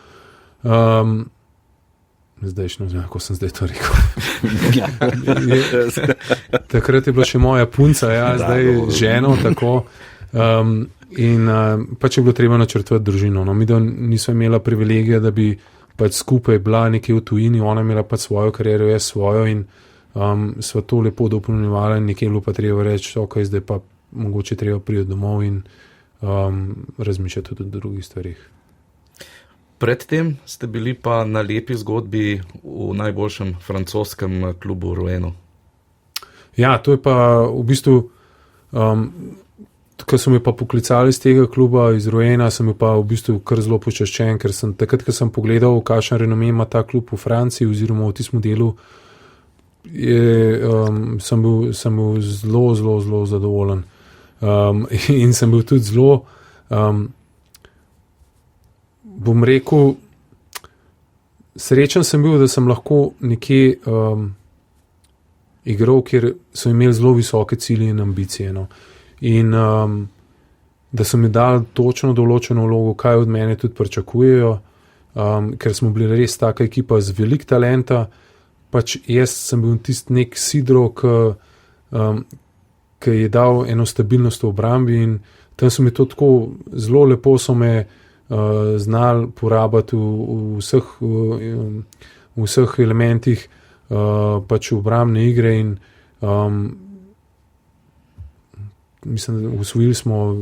Ko sem zdaj to rekel. Takrat je bila še moja punca, zdaj ženo, tako. In pač je bilo treba načrtovati družino. No, mi nismo imela privilegija, da bi pač skupaj bila nekje v tujini, ona imela pač svojo kariero, jaz svojo in sva to lepo dopolnjevala in nekje je bilo pa treba reči, ok, zdaj pa mogoče treba priti domov in razmišljati tudi o drugih stvarih. Predtem ste bili pa na lepi zgodbi v najboljšem francoskem klubu Rouenu. Ja, to je pa v bistvu, ko so me pa poklicali iz tega kluba, iz Rouena, sem pa v bistvu kar zelo počaščen, ker sem takrat, ko sem pogledal, kakšen renome ima ta klub v Franciji oziroma v tistem delu, sem bil zelo, zelo, zelo zadovoljen. In sem bil tudi zelo, bom rekel, srečen sem bil, da sem lahko nekje igral, kjer so imeli zelo visoke cilje in ambicije. No. In da so mi dali točno določeno vlogo, kaj od mene tudi pričakujejo, ker smo bili res taka ekipa z velik talenta. Pač jaz sem bil tisti nek sidro, ki je dal eno stabilnost v obrambi in tam so mi to tako zelo lepo so me znali porabiti v vseh elementih pač obrambne igre in mislim, da usvojili smo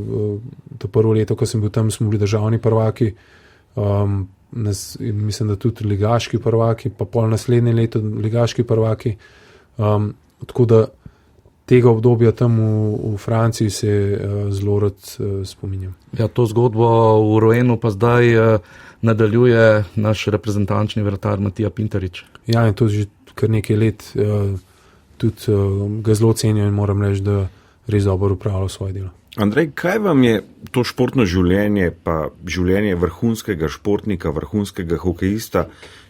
to prvo leto, ko sem bil tam, smo bili državni prvaki, mislim, da tudi ligaški prvaki, pa pol naslednje leto ligaški prvaki. Tako da tega obdobja tam v Franciji se zelo rad spominjam. Ja, to zgodbo v Roenu pa zdaj nadaljuje naš reprezentančni vratar Matija Pintarič. Ja, in to že kar nekaj let tudi ga zelo cenijo in moram reči, da res dobro upravlja svoje delo. Andrej, kaj vam je to športno življenje, pa življenje vrhunskega športnika, vrhunskega hokejista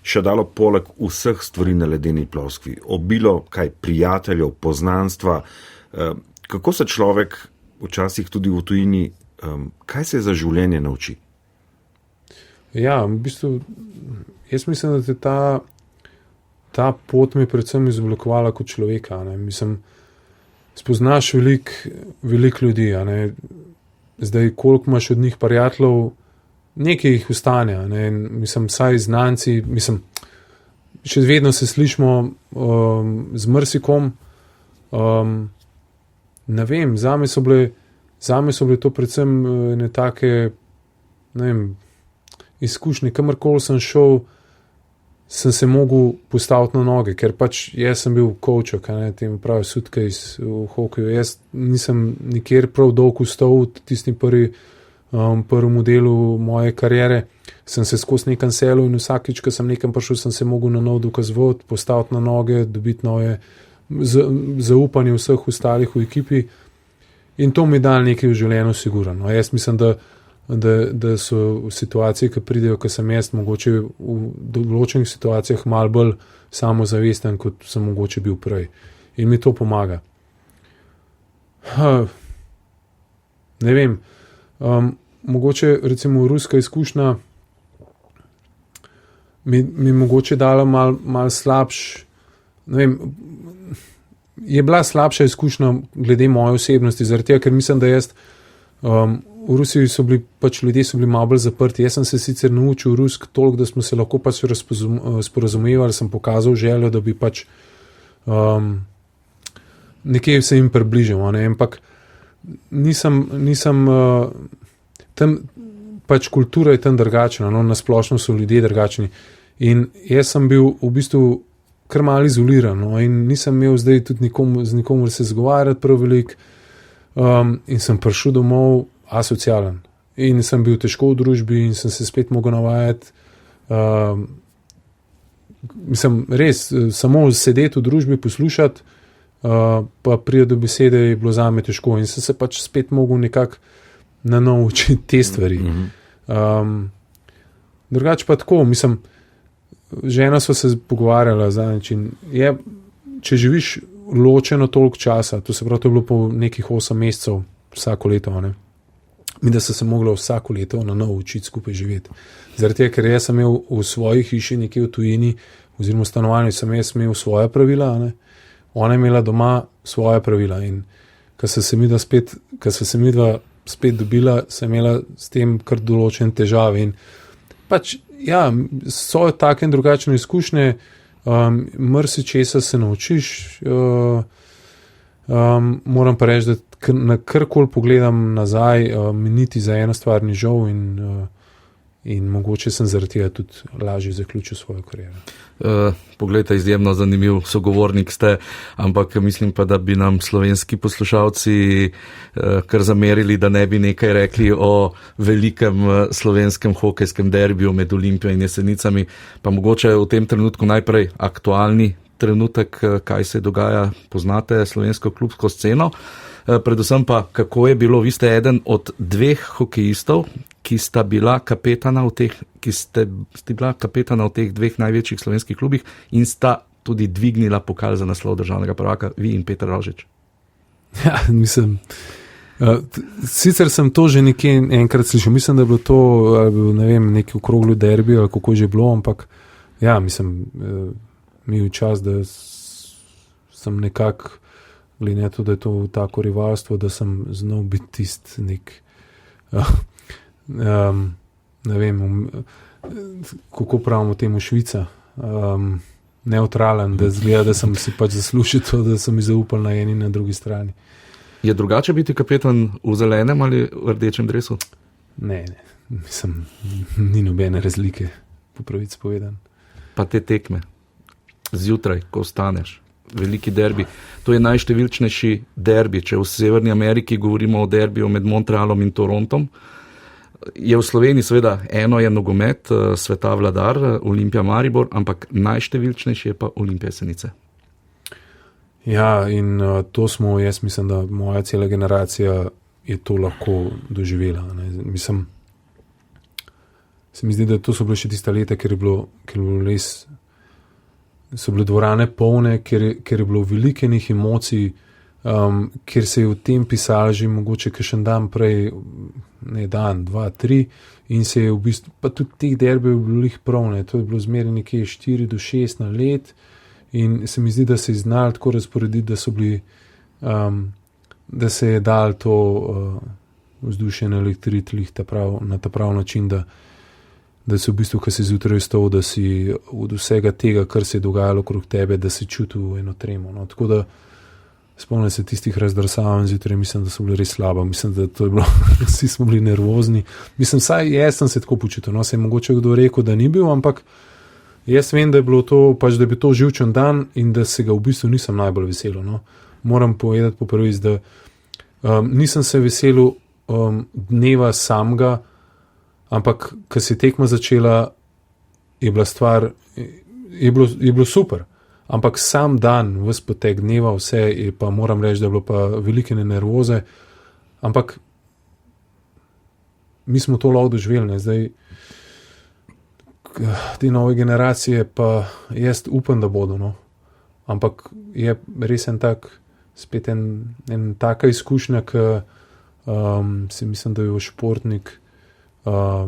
še dalo poleg vseh stvari na ledeni ploskvi? Obilo kaj prijateljev, poznanstva, kako se človek včasih tudi v tujini, kaj se za življenje nauči? Ja, v bistvu, jaz mislim, da te ta pot mi predvsem izoblikovala kot človeka. Ne? Mislim, spoznaš veliko ljudi, a ne. Zdaj, koliko imaš od njih prijateljev, nekaj jih ostane, a ne. Mislim, saj znanci, mislim, še vedno se slišimo z marsikom. Ne vem, zame so bile to predvsem ne take, ne vem, izkušnje, kamorkoli sem šel, sem se mogel postaviti na noge, ker pač jaz sem bil coach, temu pravi suitcase v hokeju. Jaz nisem nikjer prav dolgo ustal v tistim prvem delu moje kariere. Sem se skozi nekam selil in vsakič, ko sem nekam prišel, sem se mogel na nov dokazovati, postaviti na noge, dobiti nove zaupanje vseh ostalih v ekipi. In to mi da nekaj v življenju sigurno. Jaz mislim, da so v situaciji, ki pridejo, ko sem jaz mogoče v določenih situacijah malo bolj samozavesten, kot sem mogoče bil prej. In mi to pomaga. Ne vem, mogoče recimo ruska izkušnja mi mogoče dala malo slabš, ne vem, je bila slabša izkušnja glede moje osebnosti, zaradi tega, ker mislim, da jaz v Rusiji ljudje so bili malo bolj zaprti. Jaz sem se sicer naučil rusk toliko, da smo se lahko pač sporazumevali, sem pokazal željo, da bi pač nekje se jim približal, ampak nisem tam pač kultura je tam drugačna, nasplošno so ljudje drugačni. In jaz sem bil v bistvu kar malo izoliran, in nisem imel zdaj tudi z nikomu se zgovarjati prav veliko, in sem prišel domov asocialen. In sem bil težko v družbi in sem se spet mogel navajati. Mislim, res, samo sedeti v družbi, poslušati, pa priti do besede je bilo zame težko in sem se pač spet mogel nekako na novo učiti te stvari. Drugače pa tako, mislim, žena sva se pogovarjala za način. Če živiš ločeno toliko časa, to se pravi, to je bilo po nekih 8 mesecev vsako leto, mi da so se mogla vsako leto na novo učiti skupaj živeti. Zaradi tega, ker jaz sem imel v svoji hiši nekje v tujini, oziroma v stanovanju sem jaz imel svoje pravila, ona je imela doma svoje pravila in ko so se midva spet dobila, sem imela s tem kar določene težave in pač, ja, so take in drugačne izkušnje, marsičesa se naučiš, moram pa reči, da na karkoli pogledam nazaj, mi niti za eno stvar ni žal in mogoče sem zaradi tega tudi lažje zaključil svojo kariero. Poglejte, izjemno zanimiv sogovornik ste, ampak mislim pa, da bi nam slovenski poslušalci kar zamerili, da ne bi nekaj rekli o velikem slovenskem hokejskem derbiju med Olimpijo in Jesenicami, pa mogoče v tem trenutku najprej aktualni trenutek, kaj se dogaja, poznate slovensko klubsko sceno. Predvsem pa, kako je bilo, vi ste eden od 2 hokejistov, ki sta bila kapetana v teh 2 največjih slovenskih klubih in sta tudi dvignila pokal za naslov državnega prvaka, vi in Peter Rožič. Ja, mislim, sicer sem to že nekje enkrat slišal, mislim, da je bilo to, ne vem, neki okrogli derbi ali kako že bilo, ampak ja, mislim, mi je čas, da sem nekako glede na to, da je to tako rivalstvo, da sem znal biti tist nek, ne vem, kako pravimo temu Švica, neutralen, da zgleda, da sem si pač zaslužil to, da sem mi zaupal na eni in na drugi strani. Je drugače biti kapetan v zelenem ali v rdečem dresu? Ne, mislim, ni nobene razlike. po pravici povedan. Pa te tekme, zjutraj, ko vstaneš, veliki derbi. To je najštevilčnejši derbi. Če v Severni Ameriki govorimo o derbiju med Montrealom in Torontom, je v Sloveniji seveda eno je nogomet, Sveta Vladar, Olimpija Maribor, ampak najštevilčnejši je pa Olimpija Jesenice. Ja, in to smo, jaz mislim, da moja cela generacija je to lahko doživela. Ne. Mislim, se mi zdi, da to so bile še tista leta, ker je bilo res, so bile dvorane polne, ker je bilo veliko enih emocij, ker se je v tem pisalo že mogoče kakšen dan prej, ne dan, 2, 3, in se je v bistvu, pa tudi teh derbijev je bilo jih prav, ne, to je bilo zmeraj nekje 4 do 6 na let, in se mi zdi, da se je znalo tako razporediti, da so bili, da se je dal to vzdušje naelektriti na ta prav način, da si v bistvu, ko si zjutraj vstal, da si od vsega tega, kar se je dogajalo okrog tebe, da si čutil eno tremo. No. Tako da spomnim se tistih razdrsavanj zjutraj, mislim, da so bili res slaba, mislim, da to je bilo, vsi smo bili nervozni. Mislim, saj jaz sem se tako počutil, no, se je mogoče kdo rekel, da ni bil, ampak jaz vem, da je bilo to, pač da je bil to živčen dan in da se ga v bistvu nisem najbolj veselil. No. Moram povedati po prvič, da nisem se veselil dneva samega, ampak, ko se je tekma začela, je bila stvar, je bilo super. Ampak sam dan, ves potek dneva, vse je pa, moram reči, da je bilo pa velike nervoze. Ampak mi smo to lahko doživeli, ne. Zdaj, te nove generacije pa jaz upam, da bodo, no. Ampak je res spet en taka izkušnja, ki si mislim, da jo športnik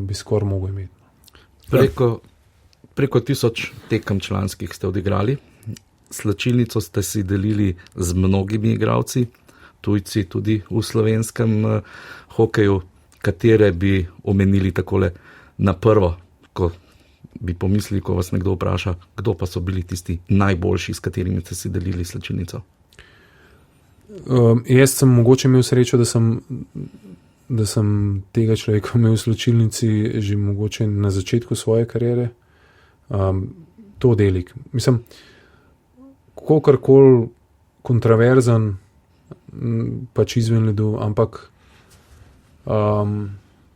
bi skoraj mogel imeti. Preko 1000 tekem članskih ste odigrali, slačilnico ste si delili z mnogimi igralci, tujci tudi v slovenskem hokeju, katere bi omenili takole na prvo, ko bi pomislili, ko vas nekdo vpraša, kdo pa so bili tisti najboljši, s katerimi ste si delili slačilnico? Jaz sem mogoče imel srečo, da sem tega človeka imel v slačilnici že mogoče na začetku svoje kariere. To Delik. Mislim, kolikor kontroverzen, pač izven ledu, ampak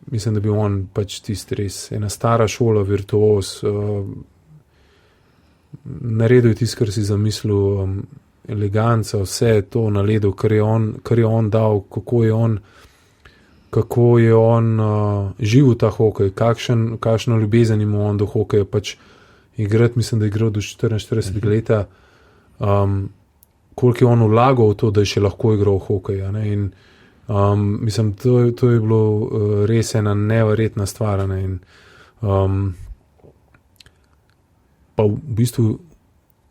mislim, da bi on pač tisti res ena stara šola, virtuoz, naredil tisto, kar si zamislil, eleganca, vse to na ledu, kar je on dal, kako je on živel ta hokej, kakšno ljubezen ima on do hokeja, pač igrati, mislim, da je igral do 44 leta, koliko je on vlagal v to, da je še lahko igral hokej, ne, in mislim, to je bilo res ena neverjetna stvar, ne, in pa v bistvu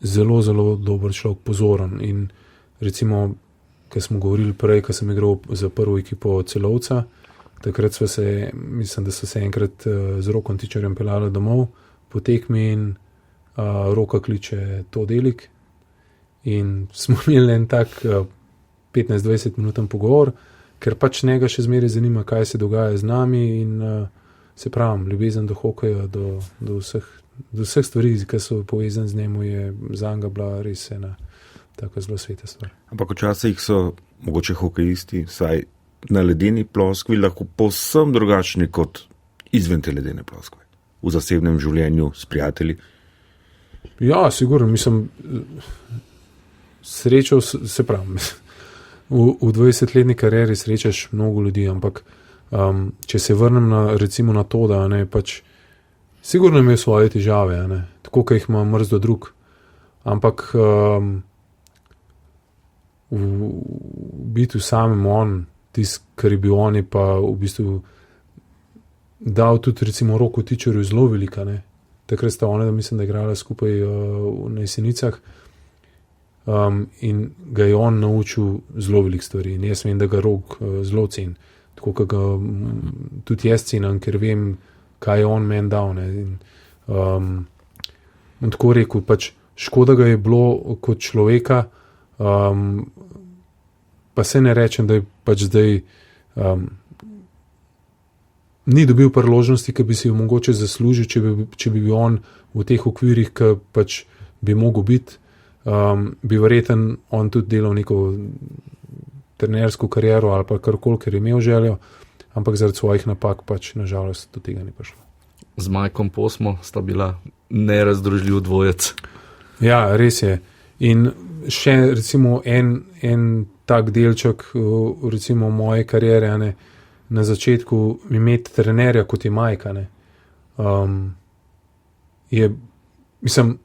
zelo, zelo dober človek, pozoren, in recimo, ko smo govorili prej, ko sem igral za prvo ekipo Celovca, takrat sva se, mislim, da so se enkrat z Rokom Tičarjem peljali domov po tekmi in Roka kliče to Delik in smo imeli en tak 15-20 minuten pogovor, ker pač njega še zmeraj zanima, kaj se dogaja z nami in se pravim, ljubezen do hokeja, do vseh stvari, ki so povezane z njemu, je zanga bila res ena tako zelo sveta stvar. Ampak včasih so mogoče hokejisti, saj na ledeni ploskvi, lahko povsem drugačni kot izven te ledene ploskve. V zasebnem življenju, s prijatelji. Ja, sigurno, mislim, srečal se pravim. V 20-letni karieri srečaš mnogo ljudi, ampak če se vrnem recimo na to, da ne, pač sigurno imel svoje težave, ne, tako, kot jih ima mrzdo drug, ampak v biti samem on, tisto, kar je bil on, je pa v bistvu dal tudi recimo Roku Tičarju zelo velika, ne. Takrat sta ona, da mislim, da igrala skupaj na Jesenicah in ga je on naučil zelo velik stvari in jaz vem, da ga Rok zelo cen, tako kot ga tudi jaz cenim, ker vem, kaj je on meni dal, ne. In tako rekel, pač škoda ga je bilo kot človeka, pa se ne rečem, da je pač zdaj ni dobil priložnosti, ki bi si jo mogoče zaslužil, če bi bil on v teh okvirih, ki pač bi mogel biti, bi verjeten on tudi delal neko trenersko kariero ali pa karkoli, ker je imel željo, ampak zaradi svojih napak pač nažalost do tega ni prišlo. Z Majkom Posmo sta bila nerazdružljiv dvojec. Ja, res je. In še recimo en tak delček recimo moje kariere, ne, na začetku imeti trenerja kot je Majka, ne, mislim,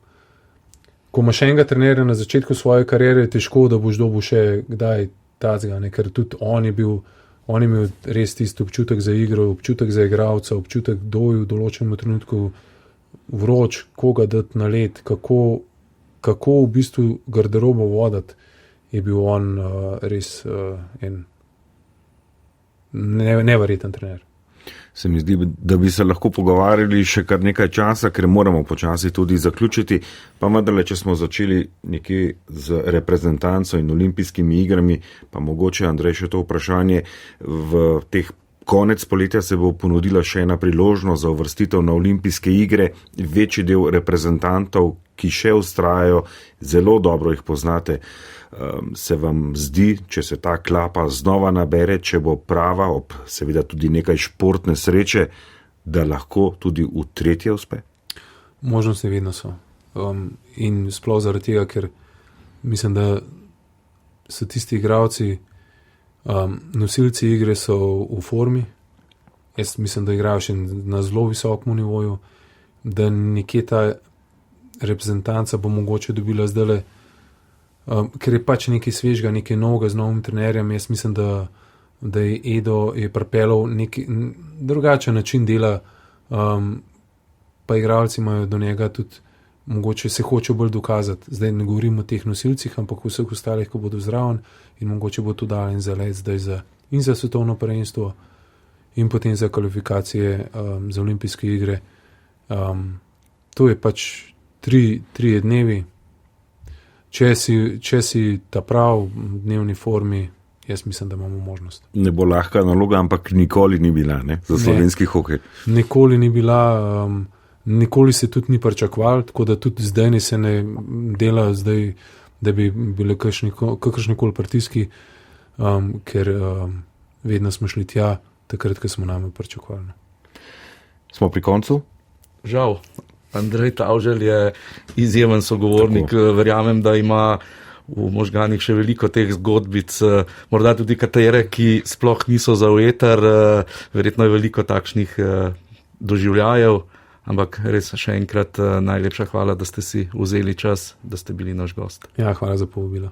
ko imaš enega trenerja na začetku svoje kariere, je težko, da boš dobil še kdaj tazga, ne, ker tudi on je imel res tisti občutek za igro, občutek za igralca, občutek, kdo je v določenem trenutku vroč, koga dati na led, kako v bistvu garderobo voditi, je bil on res en neverjeten trener. Se mi zdi, da bi se lahko pogovarjali še kar nekaj časa, ker moramo počasi tudi zaključiti, pa vendarle, če smo začeli nekje z reprezentanco in olimpijskimi igrami, pa mogoče, Andrej, še to vprašanje, v teh konec poletja se bo ponudila še ena priložnost za uvrstitev na olimpijske igre, večji del reprezentantov, ki še vztrajajo, zelo dobro jih poznate. Se vam zdi, če se ta klapa znova nabere, če bo prava, ob seveda tudi nekaj športne sreče, da lahko tudi v tretje uspe? Možnosti vedno so. In sploh zaradi tega, ker mislim, da so tisti igralci, nosilci igre so v formi. Jaz mislim, da igrajo še na zelo visokem nivoju, da nekje ta reprezentanca bo mogoče dobila zdajle, ker je pač nekaj svežega, nekaj novega z novim trenerjem. Jaz mislim, da je Edo je pripeljal neki drugačen način dela, pa igralci imajo do njega tudi, mogoče se hoče bolj dokazati. Zdaj ne govorim o teh nosilcih, ampak vseh ostalih, ko bodo zraven, in mogoče bo to dal in za let zdaj in za svetovno prvenstvo in potem za kvalifikacije za olimpijske igre. To je pač tri dnevi. Če si ta prav v dnevni formi, jaz mislim, da imamo možnost. Ne bo lahka naloga, ampak nikoli ni bila, ne, za slovenski hokej. Nikoli ni bila, nikoli se tudi ni pričakovalo, tako da tudi zdaj se ne dela zdaj, da bi bile kakršnikoli pritiski, ker vedno smo šli tja, takrat, ko smo name pričakovali. Smo pri koncu? Žal. Andrej Tavželj je izjemen sogovornik, verjamem, da ima v možganih še veliko teh zgodbic, morda tudi katere, ki sploh niso za v eter, verjetno je veliko takšnih doživljajev, ampak res še enkrat najlepša hvala, da ste si vzeli čas, da ste bili naš gost. Ja, hvala za povabilo.